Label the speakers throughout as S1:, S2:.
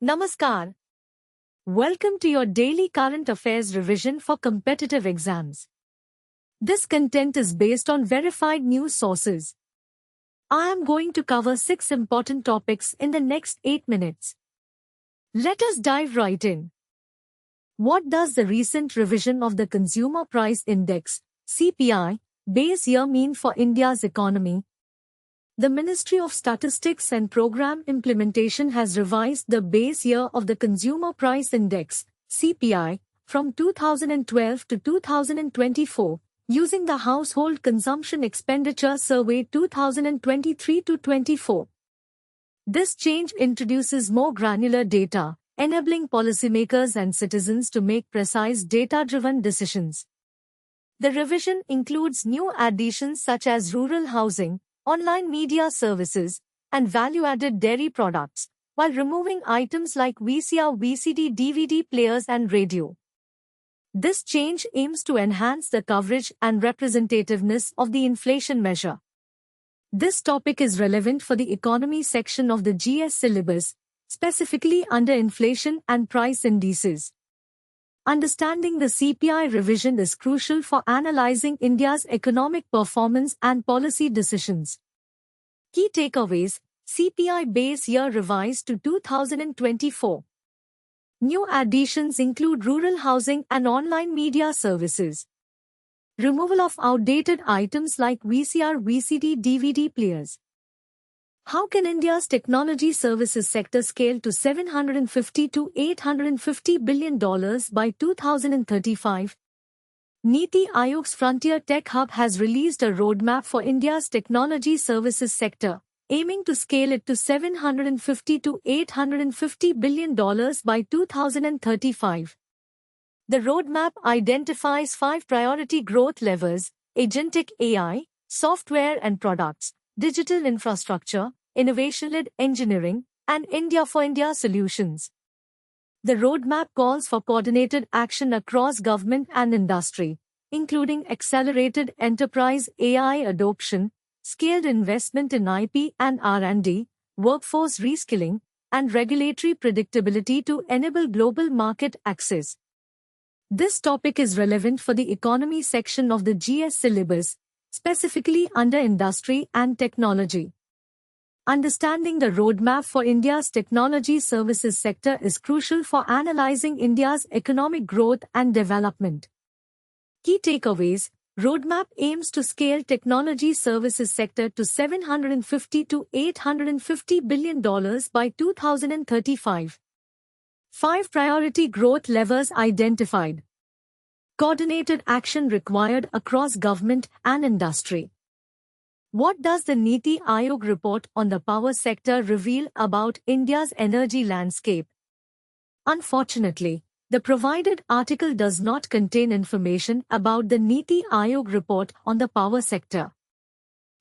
S1: Namaskar. Welcome to your daily current affairs revision for competitive exams. This content is based on verified news sources. I am going to cover 6 important topics in the next 8 minutes. Let us dive right in. What does the recent revision of the Consumer Price Index, CPI, base year mean for India's economy? The Ministry of Statistics and Program Implementation has revised the base year of the Consumer Price Index, CPI, from 2012 to 2024, using the Household Consumption Expenditure Survey 2023 to 24. This change introduces more granular data, enabling policymakers and citizens to make precise data-driven decisions. The revision includes new additions such as rural housing, online media services, and value-added dairy products, while removing items like VCR, VCD, DVD players and radio. This change aims to enhance the coverage and representativeness of the inflation measure. This topic is relevant for the economy section of the GS syllabus, specifically under inflation and price indices. Understanding the CPI revision is crucial for analyzing India's economic performance and policy decisions. Key takeaways: CPI base year revised to 2024. New additions include rural housing and online media services. Removal of outdated items like VCR, VCD, DVD players. How can India's technology services sector scale to $750 to $850 billion by 2035? Niti Aayog's Frontier Tech Hub has released a roadmap for India's technology services sector, aiming to scale it to $750 to $850 billion by 2035. The roadmap identifies 5 priority growth levers: agentic AI, software and products, digital infrastructure, innovation-led engineering, and India for India solutions. The roadmap calls for coordinated action across government and industry, including accelerated enterprise AI adoption, scaled investment in IP and R&D, workforce reskilling, and regulatory predictability to enable global market access. This topic is relevant for the economy section of the GS syllabus, specifically under industry and technology. Understanding the roadmap for India's technology services sector is crucial for analyzing India's economic growth and development. Key takeaways: roadmap aims to scale technology services sector to $750 to $850 billion by 2035. 5 priority growth levers identified. Coordinated action required across government and industry. What does the Niti Aayog report on the power sector reveal about India's energy landscape? Unfortunately, the provided article does not contain information about the Niti Aayog report on the power sector.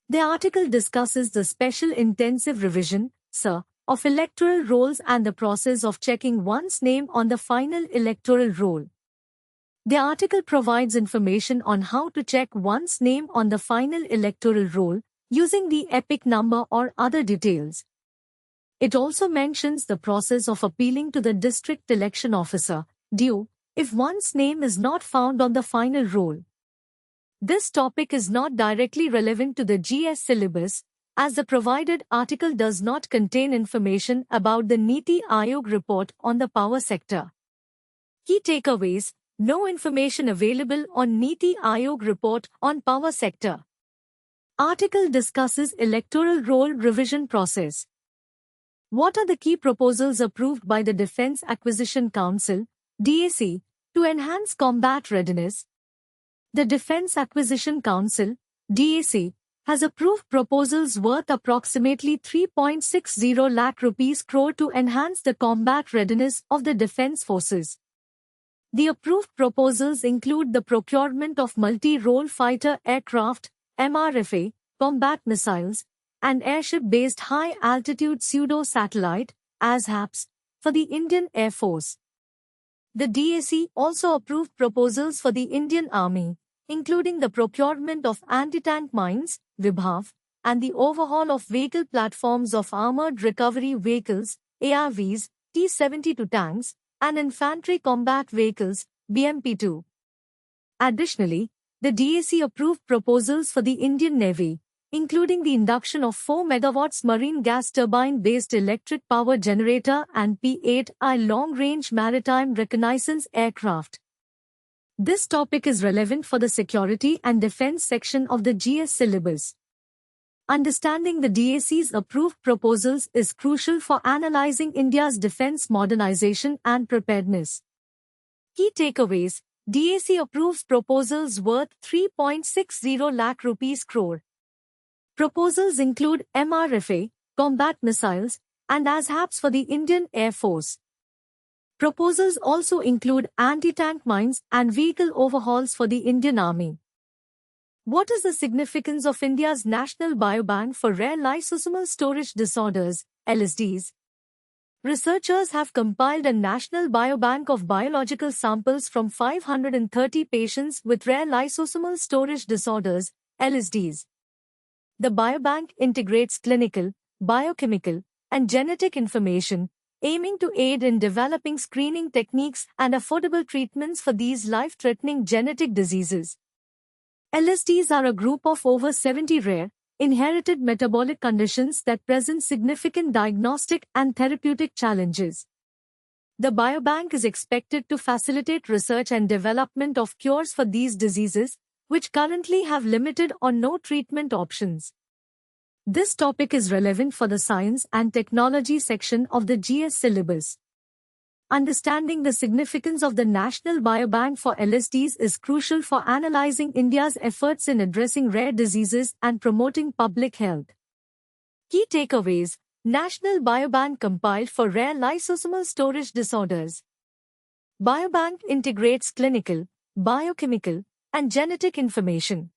S1: The article discusses the special intensive revision, SIR, of electoral rolls and the process of checking one's name on the final electoral roll. The article provides information on how to check one's name on the final electoral roll, using the EPIC number or other details. It also mentions the process of appealing to the district election officer, DIO, if one's name is not found on the final roll. This topic is not directly relevant to the GS syllabus, as the provided article does not contain information about the Niti Aayog report on the power sector. Key takeaways: no information available on Niti Aayog report on power sector. Article discusses electoral roll revision process. What are the key proposals approved by the Defence Acquisition Council, DAC, to enhance combat readiness? The Defence Acquisition Council, DAC, has approved proposals worth approximately 3.60 lakh rupees crore to enhance the combat readiness of the defence forces. The approved proposals include the procurement of multi-role fighter aircraft, MRFA, combat missiles, and airship-based high-altitude pseudo-satellite, ASHAPs, for the Indian Air Force. The DAC also approved proposals for the Indian Army, including the procurement of anti-tank mines, Vibhav, and the overhaul of vehicle platforms of armored recovery vehicles, ARVs, T-72 tanks, and infantry combat vehicles, BMP-2. Additionally, the DAC approved proposals for the Indian Navy, including the induction of 4 megawatts marine gas turbine-based electric power generator and P-8I long-range maritime reconnaissance aircraft. This topic is relevant for the security and defense section of the GS syllabus. Understanding the DAC's approved proposals is crucial for analyzing India's defense modernization and preparedness. Key takeaways: DAC approves proposals worth 3.60 lakh rupees crore. Proposals include MRFA, combat missiles, and ASHAPs for the Indian Air Force. Proposals also include anti-tank mines and vehicle overhauls for the Indian Army. What is the significance of India's National Biobank for Rare Lysosomal Storage Disorders, LSDs? Researchers have compiled a national biobank of biological samples from 530 patients with rare lysosomal storage disorders, LSDs. The biobank integrates clinical, biochemical, and genetic information, aiming to aid in developing screening techniques and affordable treatments for these life-threatening genetic diseases. LSDs are a group of over 70 rare, inherited metabolic conditions that present significant diagnostic and therapeutic challenges. The biobank is expected to facilitate research and development of cures for these diseases, which currently have limited or no treatment options. This topic is relevant for the science and technology section of the GS syllabus. Understanding the significance of the National Biobank for LSDs is crucial for analyzing India's efforts in addressing rare diseases and promoting public health. Key takeaways: National Biobank compiled for rare lysosomal storage disorders. Biobank integrates clinical, biochemical, and genetic information.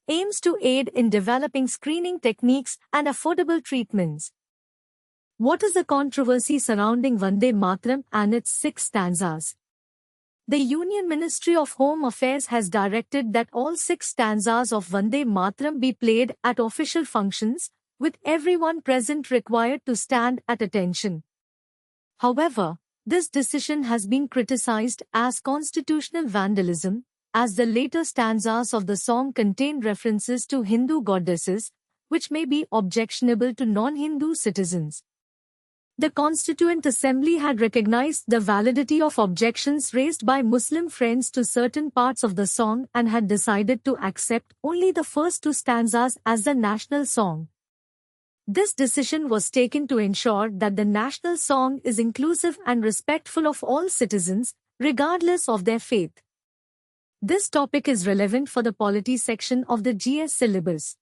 S1: Aims to aid in developing screening techniques and affordable treatments. What is the controversy surrounding Vande Mataram and its 6 stanzas? The Union Ministry of Home Affairs has directed that all 6 stanzas of Vande Mataram be played at official functions, with everyone present required to stand at attention. However, this decision has been criticized as constitutional vandalism, as the later stanzas of the song contain references to Hindu goddesses, which may be objectionable to non-Hindu citizens. The Constituent Assembly had recognized the validity of objections raised by Muslim friends to certain parts of the song and had decided to accept only the first 2 stanzas as the national song. This decision was taken to ensure that the national song is inclusive and respectful of all citizens, regardless of their faith. This topic is relevant for the polity section of the GS syllabus.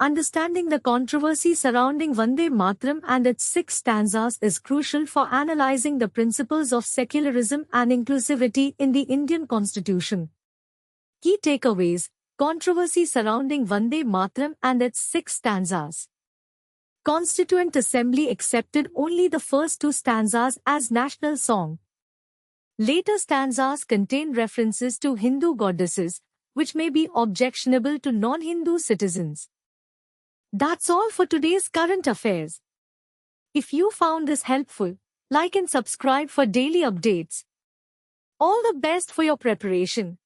S1: Understanding the controversy surrounding Vande Mataram and its 6 stanzas is crucial for analyzing the principles of secularism and inclusivity in the Indian Constitution. Key takeaways: Controversy surrounding Vande Mataram and its 6 stanzas. Constituent Assembly accepted only the first 2 stanzas as national song. Later stanzas contain references to Hindu goddesses, which may be objectionable to non-Hindu citizens. That's all for today's current affairs. If you found this helpful, like and subscribe for daily updates. All the best for your preparation.